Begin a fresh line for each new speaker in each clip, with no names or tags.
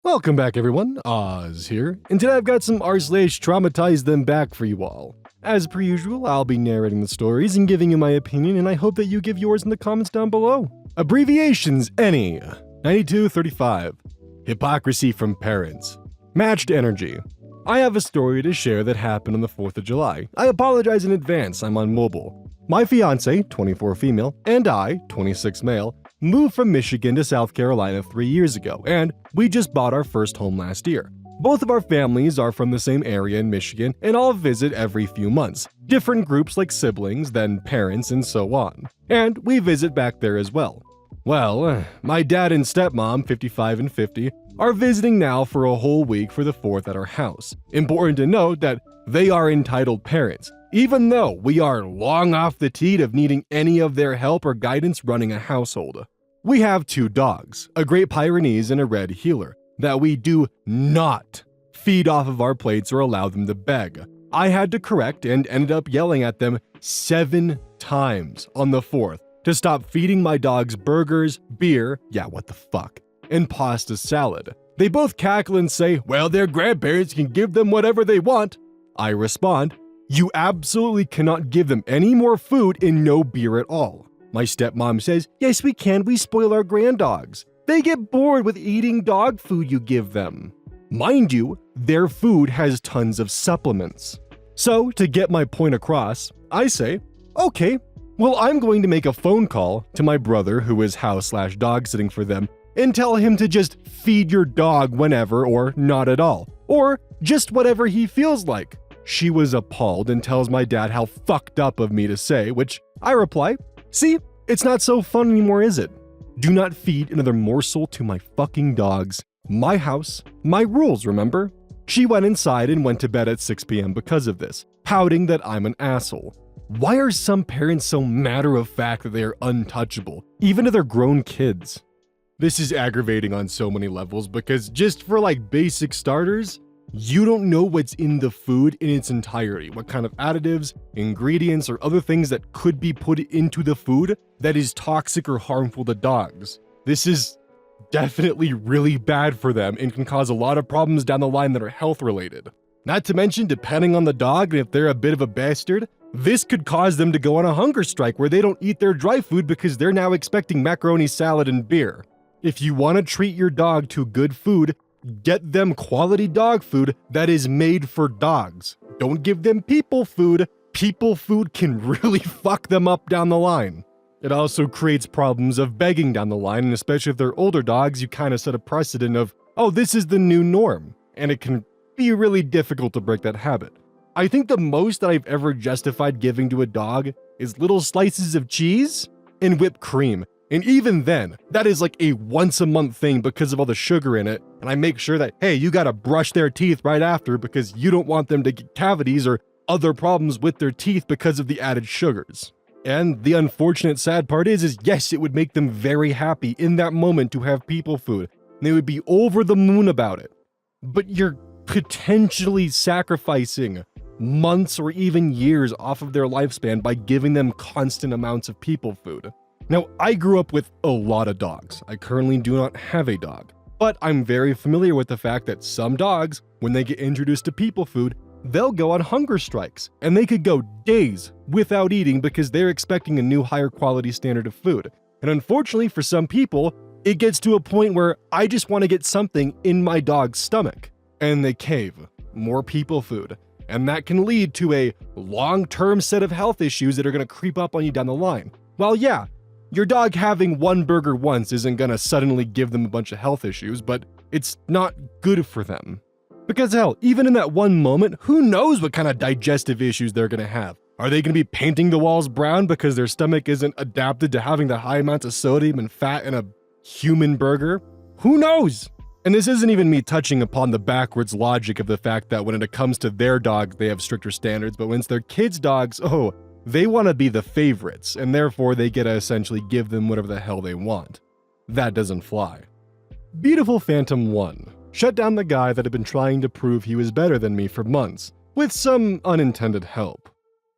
Welcome back everyone, Oz here, and today I've got some r/TraumatizeThemBack for you all. As per usual, I'll be narrating the stories and giving you my opinion, and I hope that you give yours in the comments down below. Abbreviations, any. 9235. Hypocrisy from parents. Matched energy. I have a story to share that happened on the 4th of July. I apologize in advance, I'm on mobile. My fiance, 24 female, and I, 26 male, moved from Michigan to South Carolina 3 years ago, and we just bought our first home last year. Both of our families are from the same area in Michigan and all visit every few months. Different groups like siblings, then parents, and so on. And we visit back there as well. Well, my dad and stepmom, 55 and 50, are visiting now for a whole week for the 4th at our house. Important to note that they are entitled parents, even though we are long off the teat of needing any of their help or guidance running a household. We have 2 dogs, a Great Pyrenees and a Red Heeler, that we do not feed off of our plates or allow them to beg. I had to correct and ended up yelling at them 7 times on the 4th to stop feeding my dogs burgers, beer, yeah what the fuck, and pasta salad. They both cackle and say, well, their grandparents can give them whatever they want. I respond, you absolutely cannot give them any more food and no beer at all. My stepmom says, yes we can, we spoil our granddogs. They get bored with eating dog food you give them. Mind you, their food has tons of supplements. So, to get my point across, I say, okay, well I'm going to make a phone call to my brother who is house/dog sitting for them and tell him to just feed your dog whenever or not at all, or just whatever he feels like. She was appalled and tells my dad how fucked up of me to say, which I reply, see, it's not so fun anymore, is it? Do not feed another morsel to my fucking dogs. My house, my rules, remember? She went inside and went to bed at 6 p.m. because of this, pouting that I'm an asshole. Why are some parents so matter-of-fact that they are untouchable, even to their grown kids? This is aggravating on so many levels because just for like basic starters, you don't know what's in the food in its entirety, what kind of additives, ingredients, or other things that could be put into the food that is toxic or harmful to dogs. This is definitely really bad for them and can cause a lot of problems down the line that are health related. Not to mention, depending on the dog and if they're a bit of a bastard, this could cause them to go on a hunger strike where they don't eat their dry food because they're now expecting macaroni salad and beer. If you want to treat your dog to good food, get them quality dog food that is made for dogs. Don't give them people food. People food can really fuck them up down the line. It also creates problems of begging down the line, and especially if they're older dogs, you kind of set a precedent of, oh, this is the new norm, and it can be really difficult to break that habit. I think the most that I've ever justified giving to a dog is little slices of cheese and whipped cream. And even then, that is like a once a month thing because of all the sugar in it, and I make sure that, hey, you gotta brush their teeth right after because you don't want them to get cavities or other problems with their teeth because of the added sugars. And the unfortunate sad part is yes, it would make them very happy in that moment to have people food. And they would be over the moon about it. But you're potentially sacrificing months or even years off of their lifespan by giving them constant amounts of people food. Now, I grew up with a lot of dogs. I currently do not have a dog, but I'm very familiar with the fact that some dogs, when they get introduced to people food, they'll go on hunger strikes, and they could go days without eating because they're expecting a new higher quality standard of food. And unfortunately for some people, it gets to a point where I just want to get something in my dog's stomach, and they cave. More people food. And that can lead to a long-term set of health issues that are going to creep up on you down the line. Well, yeah, your dog having one burger once isn't gonna suddenly give them a bunch of health issues, but it's not good for them. Because hell, even in that one moment, who knows what kind of digestive issues they're gonna have? Are they gonna be painting the walls brown because their stomach isn't adapted to having the high amounts of sodium and fat in a human burger? Who knows? And this isn't even me touching upon the backwards logic of the fact that when it comes to their dogs, they have stricter standards, but when it's their kids' dogs, oh, they want to be the favorites, and therefore they get to essentially give them whatever the hell they want. That doesn't fly. Beautiful Phantom 1 shut down the guy that had been trying to prove he was better than me for months, with some unintended help.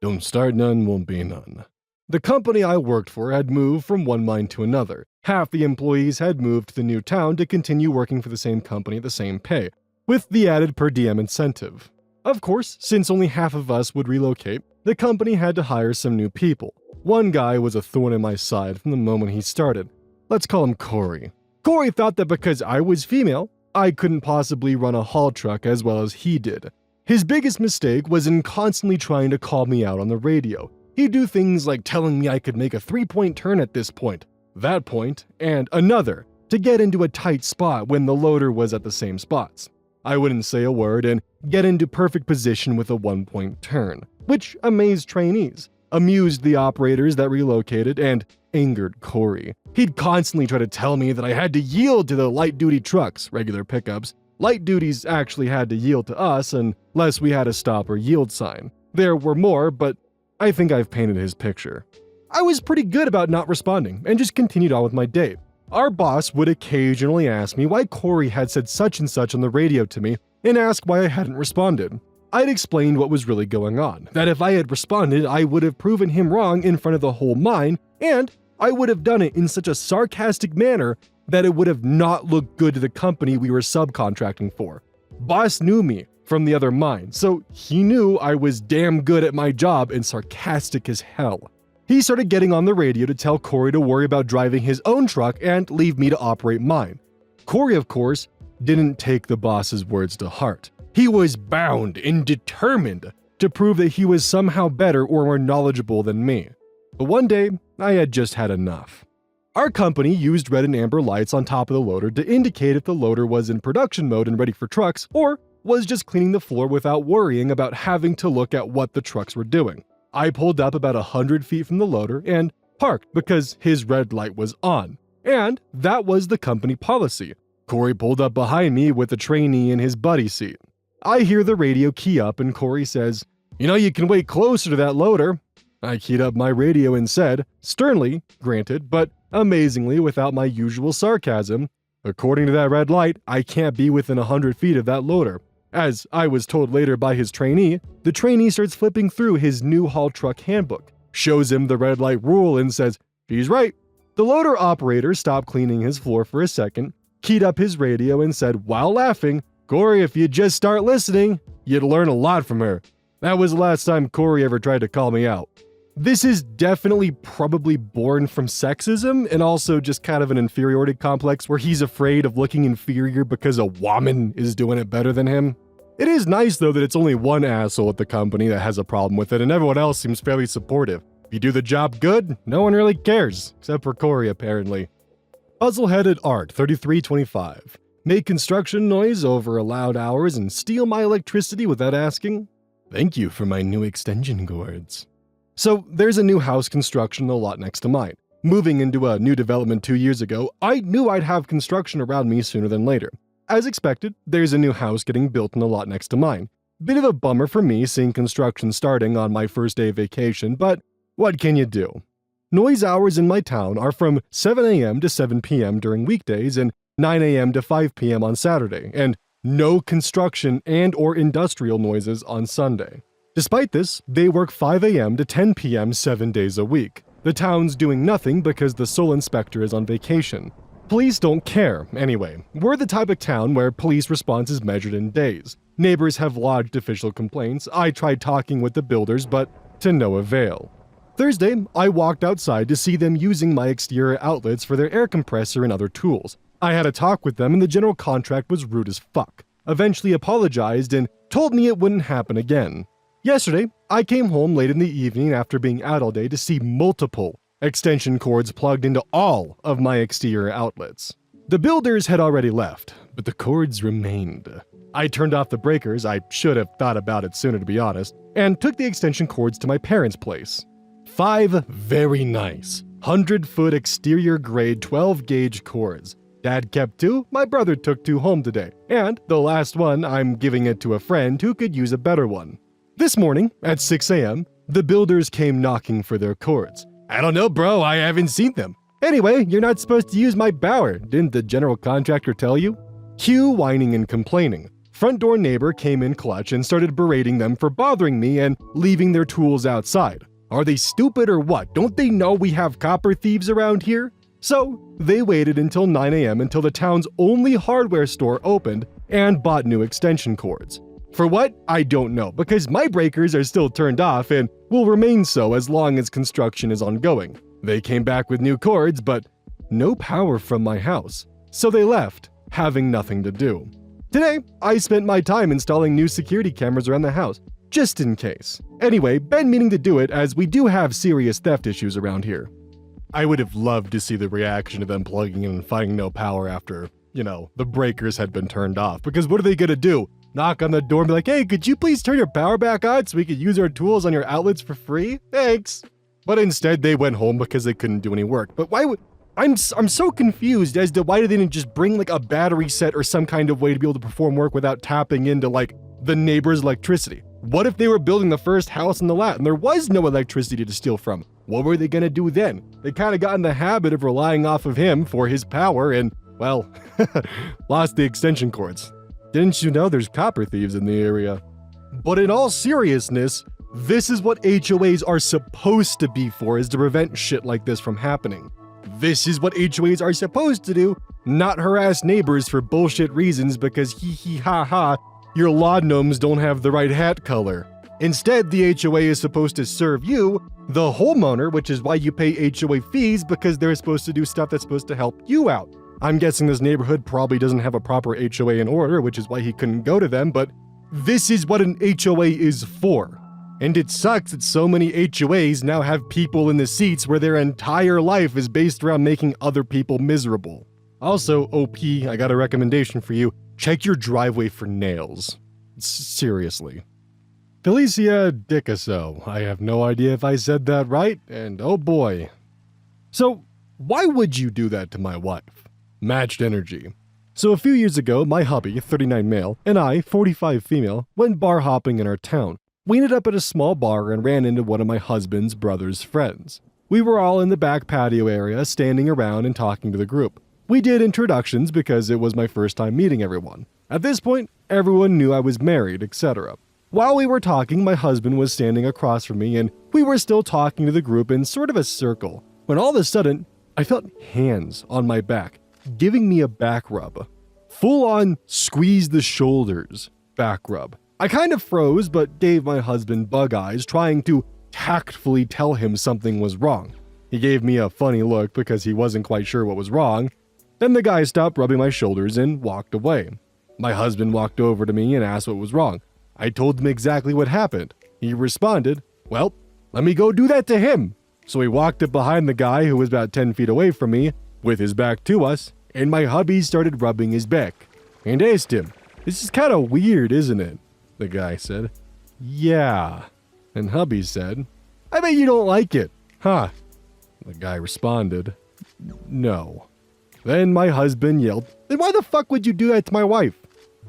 Don't start none, won't be none. The company I worked for had moved from one mine to another. Half the employees had moved to the new town to continue working for the same company at the same pay, with the added per diem incentive. Of course, since only half of us would relocate, the company had to hire some new people. One guy was a thorn in my side from the moment he started. Let's call him Corey. Corey thought that because I was female, I couldn't possibly run a haul truck as well as he did. His biggest mistake was in constantly trying to call me out on the radio. He'd do things like telling me I could make a 3-point turn at this point, that point, and another, to get into a tight spot when the loader was at the same spots. I wouldn't say a word and get into perfect position with a 1-point turn, which amazed trainees, amused the operators that relocated, and angered Corey. He'd constantly try to tell me that I had to yield to the light-duty trucks, regular pickups. Light duties actually had to yield to us unless we had a stop or yield sign. There were more, but I think I've painted his picture. I was pretty good about not responding and just continued on with my day. Our boss would occasionally ask me why Corey had said such and such on the radio to me and ask why I hadn't responded. I'd explained what was really going on, that if I had responded, I would have proven him wrong in front of the whole mine, and I would have done it in such a sarcastic manner that it would have not looked good to the company we were subcontracting for. Boss knew me from the other mine, so he knew I was damn good at my job and sarcastic as hell. He started getting on the radio to tell Corey to worry about driving his own truck and leave me to operate mine. Corey, of course, didn't take the boss's words to heart. He was bound and determined to prove that he was somehow better or more knowledgeable than me. But one day, I had just had enough. Our company used red and amber lights on top of the loader to indicate if the loader was in production mode and ready for trucks, or was just cleaning the floor without worrying about having to look at what the trucks were doing. I pulled up about 100 feet from the loader and parked because his red light was on. And that was the company policy. Corey pulled up behind me with the trainee in his buddy seat. I hear the radio key up and Corey says, "You know, you can wait closer to that loader." I keyed up my radio and said, sternly, granted, but amazingly without my usual sarcasm, "According to that red light, I can't be within 100 feet of that loader." As I was told later by his trainee, the trainee starts flipping through his new haul truck handbook, shows him the red light rule and says, "He's right." The loader operator stopped cleaning his floor for a second, keyed up his radio and said while laughing, "Corey, if you just start listening, you'd learn a lot from her." That was the last time Corey ever tried to call me out. This is definitely probably born from sexism and also just kind of an inferiority complex where he's afraid of looking inferior because a woman is doing it better than him. It is nice though that it's only one asshole at the company that has a problem with it and everyone else seems fairly supportive. If you do the job good, no one really cares, except for Corey apparently. Puzzle-headed Art 3325. Make construction noise over allowed hours and steal my electricity without asking? Thank you for my new extension cords. So there's a new house construction on the lot next to mine. Moving into a new development 2 years ago, I knew I'd have construction around me sooner than later. As expected, there's a new house getting built on the lot next to mine. Bit of a bummer for me seeing construction starting on my first day of vacation, but what can you do? Noise hours in my town are from 7 a.m. to 7 p.m. during weekdays and 9 a.m. to 5 p.m. on Saturday, and no construction and or industrial noises on Sunday. Despite this, they work 5 a.m. to 10 p.m. 7 days a week. The town's doing nothing because the sole inspector is on vacation. Police don't care, anyway. We're the type of town where police response is measured in days. Neighbors have lodged official complaints. I tried talking with the builders, but to no avail. Thursday, I walked outside to see them using my exterior outlets for their air compressor and other tools. I had a talk with them and the general contract was rude as fuck. Eventually apologized and told me it wouldn't happen again. Yesterday, I came home late in the evening after being out all day to see multiple extension cords plugged into all of my exterior outlets. The builders had already left, but the cords remained. I turned off the breakers, I should have thought about it sooner to be honest, and took the extension cords to my parents' place. 5 very nice, 100-foot exterior grade 12-gauge cords. Dad kept 2, my brother took 2 home today, and the last one I'm giving it to a friend who could use a better one. This morning, at 6 a.m., the builders came knocking for their cords. I don't know, bro, I haven't seen them. Anyway, you're not supposed to use my bower, didn't the general contractor tell you? Cue whining and complaining. Front door neighbor came in clutch and started berating them for bothering me and leaving their tools outside. Are they stupid or what? Don't they know we have copper thieves around here? So they waited until 9 a.m. until the town's only hardware store opened and bought new extension cords. For what? I don't know, because my breakers are still turned off and will remain so as long as construction is ongoing. They came back with new cords, but no power from my house. So they left, having nothing to do. Today, I spent my time installing new security cameras around the house, just in case. Anyway, been meaning to do it as we do have serious theft issues around here. I would have loved to see the reaction of them plugging in and finding no power after, the breakers had been turned off. Because what are they gonna do? Knock on the door and be like, hey, could you please turn your power back on so we could use our tools on your outlets for free? Thanks. But instead, they went home because they couldn't do any work. But why would... I'm so confused as to why they didn't just bring like a battery set or some kind of way to be able to perform work without tapping into like the neighbor's electricity. What if they were building the first house in the lot and there was no electricity to steal from? What were they gonna do then? They kind of got in the habit of relying off of him for his power and, well, lost the extension cords. Didn't you know there's copper thieves in the area? But in all seriousness, this is what HOAs are supposed to be for, is to prevent shit like this from happening. This is what HOAs are supposed to do, not harass neighbors for bullshit reasons because hee hee ha ha, your lawn gnomes don't have the right hat color. Instead, the HOA is supposed to serve you, the homeowner, which is why you pay HOA fees because they're supposed to do stuff that's supposed to help you out. I'm guessing this neighborhood probably doesn't have a proper HOA in order, which is why he couldn't go to them, but this is what an HOA is for. And it sucks that so many HOAs now have people in the seats where their entire life is based around making other people miserable. Also, OP, I got a recommendation for you. Check your driveway for nails. Seriously. Felicia Dickaso. I have no idea if I said that right, and oh boy. So, why would you do that to my wife? Matched energy. So a few years ago, my hubby, 39 male, and I, 45 female, went bar hopping in our town. We ended up at a small bar and ran into one of my husband's brother's friends. We were all in the back patio area, standing around and talking to the group. We did introductions because it was my first time meeting everyone. At this point, everyone knew I was married, etc. While we were talking, my husband was standing across from me and we were still talking to the group in sort of a circle, when all of a sudden, I felt hands on my back, giving me a back rub. Full on squeeze the shoulders back rub. I kind of froze, but gave my husband bug eyes, trying to tactfully tell him something was wrong. He gave me a funny look because he wasn't quite sure what was wrong. Then the guy stopped rubbing my shoulders and walked away. My husband walked over to me and asked what was wrong. I told him exactly what happened. He responded, well, let me go do that to him. So he walked up behind the guy who was about 10 feet away from me, with his back to us, and my hubby started rubbing his back. And asked him, this is kind of weird, isn't it? The guy said, yeah. And hubby said, I bet you don't like it, huh? The guy responded, no. Then my husband yelled, then why the fuck would you do that to my wife?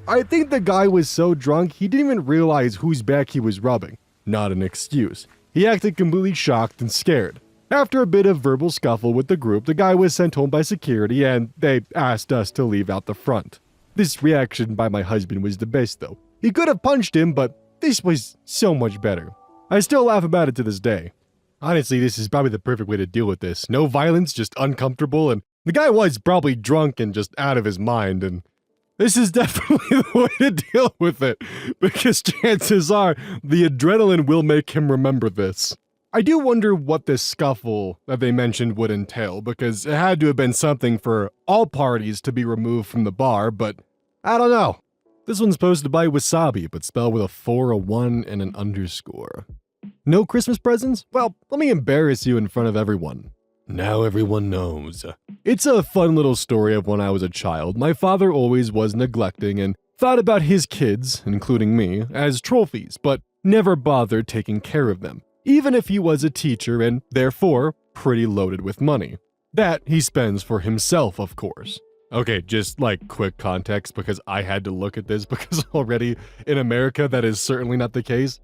I think the guy was so drunk he didn't even realize whose back he was rubbing. Not an excuse. He acted completely shocked and scared. After a bit of verbal scuffle with the group, the guy was sent home by security and they asked us to leave out the front. This reaction by my husband was the best though. He could have punched him, but this was so much better. I still laugh about it to this day. Honestly, this is probably the perfect way to deal with this. No violence, just uncomfortable, and the guy was probably drunk and just out of his mind, and this is definitely the way to deal with it, because chances are the adrenaline will make him remember this. I do wonder what this scuffle that they mentioned would entail, because it had to have been something for all parties to be removed from the bar, but I don't know. This one's posted by Wasabi, but spelled with a 4, a 1, and an underscore. No Christmas presents? Well, let me embarrass you in front of everyone. Now everyone knows. It's a fun little story of when I was a child. My father always was neglecting and thought about his kids, including me, as trophies, but never bothered taking care of them, even if he was a teacher and, therefore, pretty loaded with money. That he spends for himself, of course. Okay, just like quick context because I had to look at this because already in America that is certainly not the case.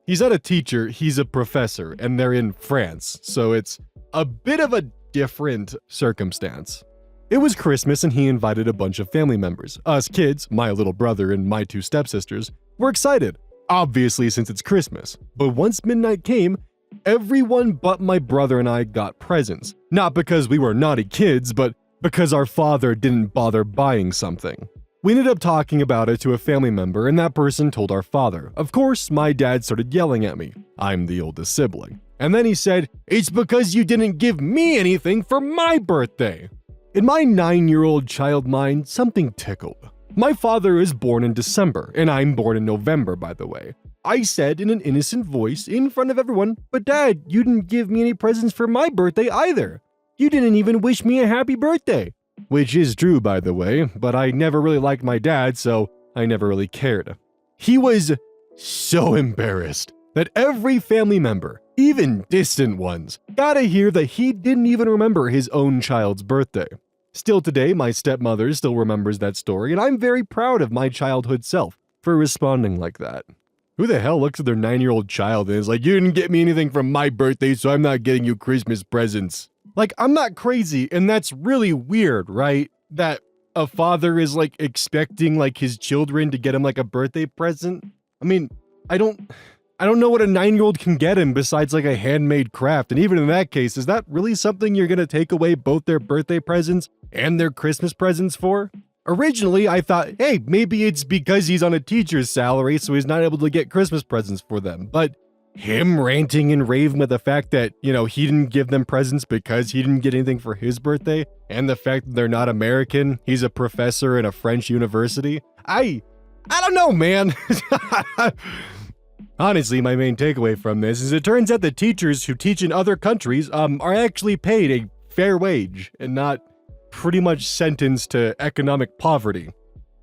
He's not a teacher, he's a professor, and they're in France, so it's a bit of a different circumstance. It was Christmas and he invited a bunch of family members. Us kids, my little brother and my 2 stepsisters, were excited, obviously since it's Christmas. But once midnight came, everyone but my brother and I got presents. Not because we were naughty kids, but because our father didn't bother buying something. We ended up talking about it to a family member, and that person told our father. Of course, my dad started yelling at me. I'm the oldest sibling. And then he said, "It's because you didn't give me anything for my birthday." In my 9-year-old child mind, something tickled. My father is born in December, and I'm born in November, by the way. I said in an innocent voice in front of everyone, "But Dad, you didn't give me any presents for my birthday either. You didn't even wish me a happy birthday." Which is true, by the way, but I never really liked my dad, so I never really cared. He was so embarrassed that every family member, even distant ones, got to hear that he didn't even remember his own child's birthday. Still today, my stepmother still remembers that story, and I'm very proud of my childhood self for responding like that. Who the hell looks at their 9-year-old child and is like, "You didn't get me anything for my birthday, so I'm not getting you Christmas presents"? Like, I'm not crazy, and that's really weird, right? That a father is, like, expecting, like, his children to get him, like, a birthday present. I mean, I don't know what a 9-year-old can get him besides, like, a handmade craft, and even in that case, is that really something you're gonna take away both their birthday presents and their Christmas presents for? Originally, I thought, hey, maybe it's because he's on a teacher's salary, so he's not able to get Christmas presents for them, but him ranting and raving with the fact that, he didn't give them presents because he didn't get anything for his birthday, and the fact that they're not American, he's a professor in a French university. I don't know, man. Honestly, my main takeaway from this is it turns out that teachers who teach in other countries are actually paid a fair wage and not pretty much sentenced to economic poverty.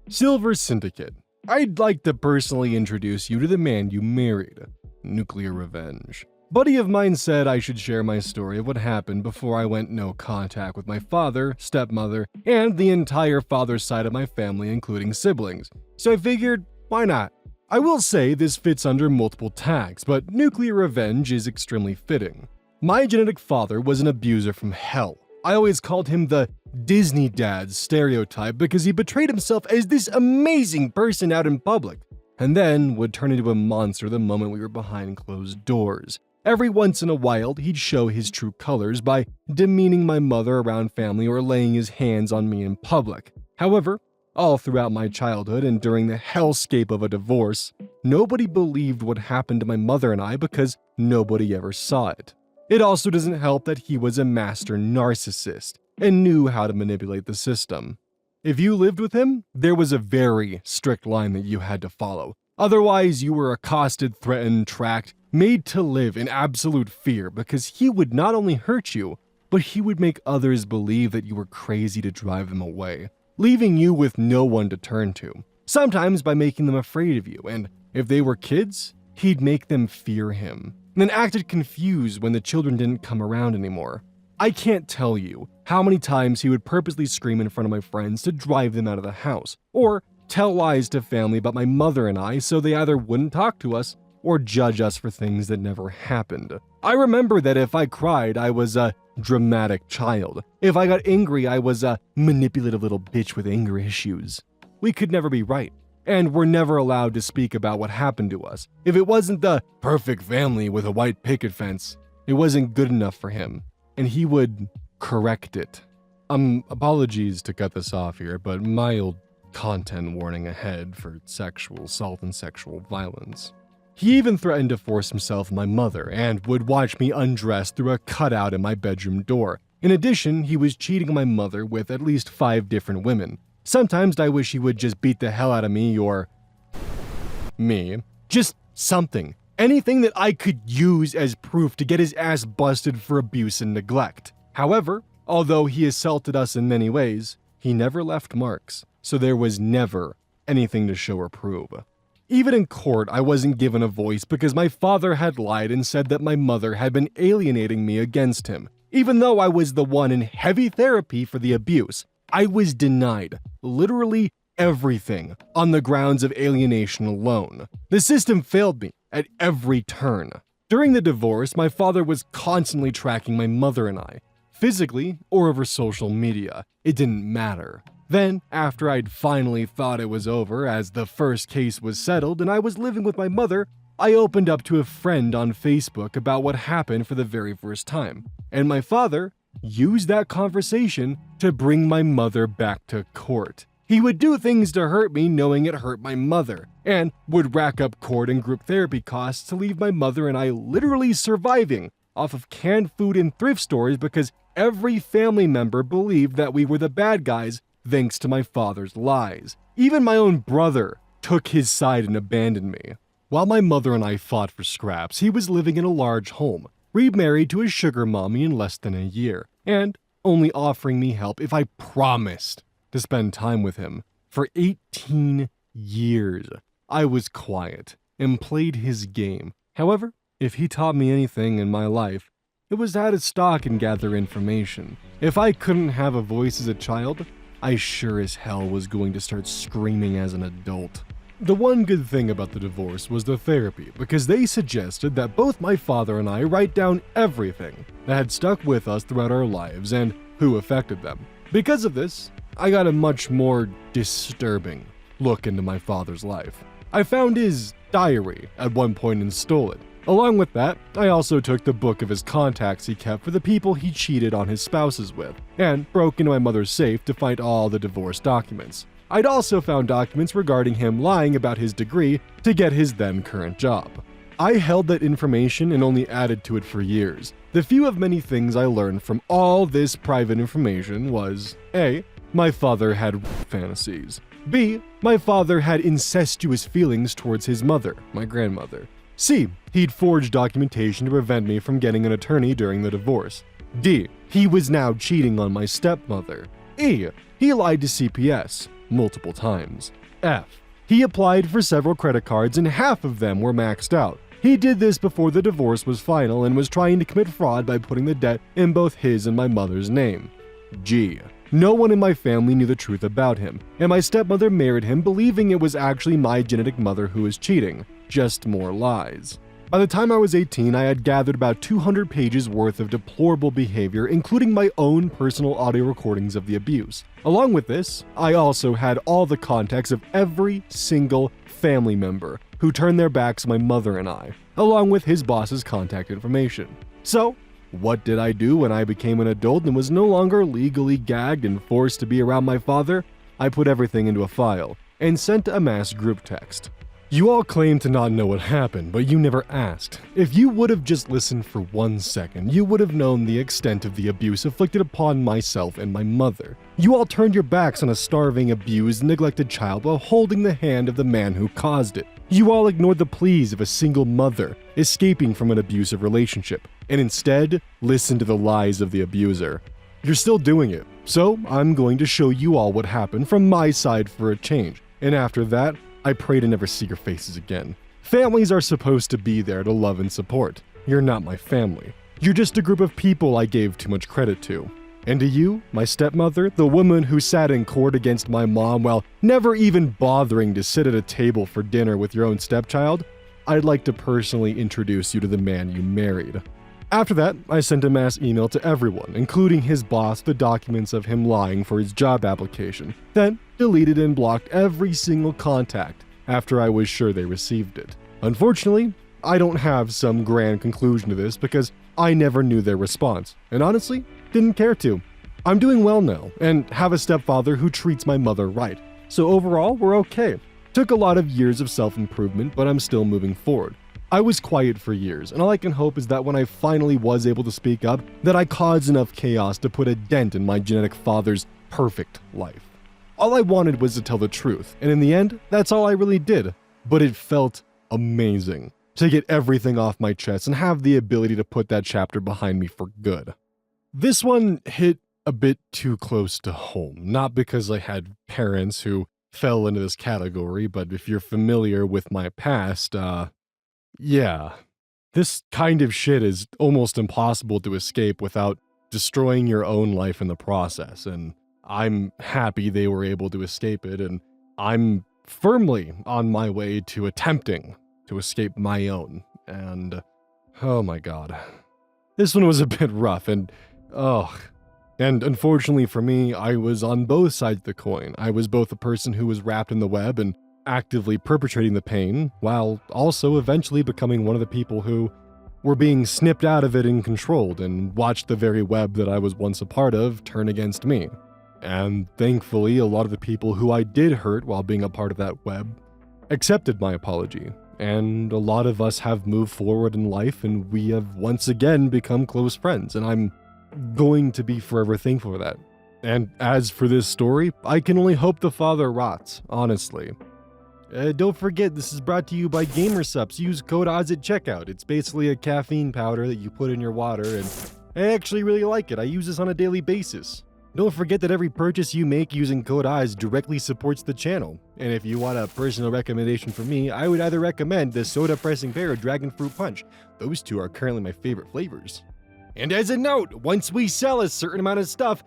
Silver Syndicate. I'd like to personally introduce you to the man you married. Nuclear revenge. Buddy of mine said I should share my story of what happened before I went no contact with my father, stepmother, and the entire father's side of my family, including siblings. So I figured, why not? I will say this fits under multiple tags, but nuclear revenge is extremely fitting. My genetic father was an abuser from hell. I always called him the Disney dad stereotype because he portrayed himself as this amazing person out in public, and then would turn into a monster the moment we were behind closed doors. Every once in a while, he'd show his true colors by demeaning my mother around family or laying his hands on me in public. However, all throughout my childhood and during the hellscape of a divorce, nobody believed what happened to my mother and I because nobody ever saw it. It also doesn't help that he was a master narcissist and knew how to manipulate the system. If you lived with him, there was a very strict line that you had to follow. Otherwise, you were accosted, threatened, tracked, made to live in absolute fear because he would not only hurt you, but he would make others believe that you were crazy to drive them away, leaving you with no one to turn to, sometimes by making them afraid of you, and if they were kids, he'd make them fear him, and then acted confused when the children didn't come around anymore. I can't tell you how many times he would purposely scream in front of my friends to drive them out of the house, or tell lies to family about my mother and I so they either wouldn't talk to us or judge us for things that never happened. I remember that if I cried, I was a dramatic child. If I got angry, I was a manipulative little bitch with anger issues. We could never be right, and we're never allowed to speak about what happened to us. If it wasn't the perfect family with a white picket fence, it wasn't good enough for him, and he would correct it. Apologies to cut this off here, but mild content warning ahead for sexual assault and sexual violence. He even threatened to force himself on my mother and would watch me undress through a cutout in my bedroom door. In addition, he was cheating on my mother with at least 5 different women. Sometimes I wish he would just beat the hell out of me or me. Just something. Anything that I could use as proof to get his ass busted for abuse and neglect. However, although he assaulted us in many ways, he never left marks, so there was never anything to show or prove. Even in court, I wasn't given a voice because my father had lied and said that my mother had been alienating me against him. Even though I was the one in heavy therapy for the abuse, I was denied literally everything on the grounds of alienation alone. The system failed me at every turn. During the divorce, my father was constantly tracking my mother and I, physically or over social media. It didn't matter. Then, after I'd finally thought it was over as the first case was settled and I was living with my mother, I opened up to a friend on Facebook about what happened for the very first time, and my father used that conversation to bring my mother back to court. He would do things to hurt me knowing it hurt my mother, and would rack up court and group therapy costs to leave my mother and I literally surviving off of canned food in thrift stores because every family member believed that we were the bad guys thanks to my father's lies. Even my own brother took his side and abandoned me. While my mother and I fought for scraps, he was living in a large home, remarried to his sugar mommy in less than a year, and only offering me help if I promised to spend time with him. For 18 years, I was quiet and played his game. However, if he taught me anything in my life, it was how to stalk and gather information. If I couldn't have a voice as a child, I sure as hell was going to start screaming as an adult. The one good thing about the divorce was the therapy, because they suggested that both my father and I write down everything that had stuck with us throughout our lives and who affected them. Because of this, I got a much more disturbing look into my father's life. I found his diary at one point and stole it. Along with that, I also took the book of his contacts he kept for the people he cheated on his spouses with, and broke into my mother's safe to find all the divorce documents. I'd also found documents regarding him lying about his degree to get his then current job. I held that information and only added to it for years. The few of many things I learned from all this private information was A. My father had fantasies. B. My father had incestuous feelings towards his mother, my grandmother. C. He'd forged documentation to prevent me from getting an attorney during the divorce. D. He was now cheating on my stepmother. E. He lied to CPS multiple times. F. He applied for several credit cards and half of them were maxed out. He did this before the divorce was final and was trying to commit fraud by putting the debt in both his and my mother's name. G. No one in my family knew the truth about him, and my stepmother married him believing it was actually my genetic mother who was cheating. Just more lies. By the time I was 18, I had gathered about 200 pages worth of deplorable behavior, including my own personal audio recordings of the abuse. Along with this, I also had all the contacts of every single family member who turned their backs on my mother and I, along with his boss's contact information. So, what did I do when I became an adult and was no longer legally gagged and forced to be around my father? I put everything into a file and sent a mass group text. You all claim to not know what happened, but you never asked. If you would have just listened for 1 second, you would have known the extent of the abuse inflicted upon myself and my mother. You all turned your backs on a starving, abused, neglected child while holding the hand of the man who caused it. You all ignored the pleas of a single mother escaping from an abusive relationship, and instead listened to the lies of the abuser. You're still doing it, so I'm going to show you all what happened from my side for a change, and after that, I pray to never see your faces again. Families are supposed to be there to love and support. You're not my family. You're just a group of people I gave too much credit to. And to you, my stepmother, the woman who sat in court against my mom while never even bothering to sit at a table for dinner with your own stepchild, I'd like to personally introduce you to the man you married. After that, I sent a mass email to everyone, including his boss, the documents of him lying for his job application, then deleted and blocked every single contact after I was sure they received it. Unfortunately, I don't have some grand conclusion to this because I never knew their response, and honestly, didn't care to. I'm doing well now, and have a stepfather who treats my mother right, so overall, we're okay. Took a lot of years of self-improvement, but I'm still moving forward. I was quiet for years, and all I can hope is that when I finally was able to speak up, that I caused enough chaos to put a dent in my genetic father's perfect life. All I wanted was to tell the truth, and in the end, that's all I really did. But it felt amazing to get everything off my chest and have the ability to put that chapter behind me for good. This one hit a bit too close to home, not because I had parents who fell into this category, but if you're familiar with my past, yeah, this kind of shit is almost impossible to escape without destroying your own life in the process, and I'm happy they were able to escape it, and I'm firmly on my way to attempting to escape my own, and oh my god. This one was a bit rough, and unfortunately for me, I was on both sides of the coin. I was both a person who was wrapped in the web and actively perpetrating the pain, while also eventually becoming one of the people who were being snipped out of it and controlled, and watched the very web that I was once a part of turn against me. And thankfully, a lot of the people who I did hurt while being a part of that web accepted my apology, and a lot of us have moved forward in life, and we have once again become close friends, and I'm going to be forever thankful for that. And as for this story, I can only hope the father rots, honestly. Don't forget, this is brought to you by GamerSupps. Use code ODDS at checkout. It's basically a caffeine powder that you put in your water, and I actually really like it. I use this on a daily basis. Don't forget that every purchase you make using code ODDS directly supports the channel. And if you want a personal recommendation from me, I would either recommend the Soda Pressing Pear or Dragon Fruit Punch. Those two are currently my favorite flavors. And as a note, once we sell a certain amount of stuff,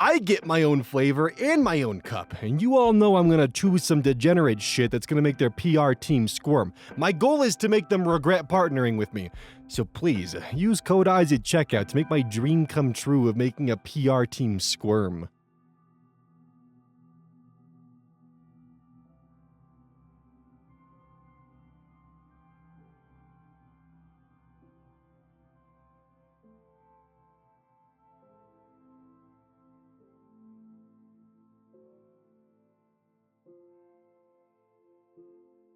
I get my own flavor and my own cup, and you all know I'm gonna choose some degenerate shit that's gonna make their PR team squirm. My goal is to make them regret partnering with me. So please, use code ODDS at checkout to make my dream come true of making a PR team squirm.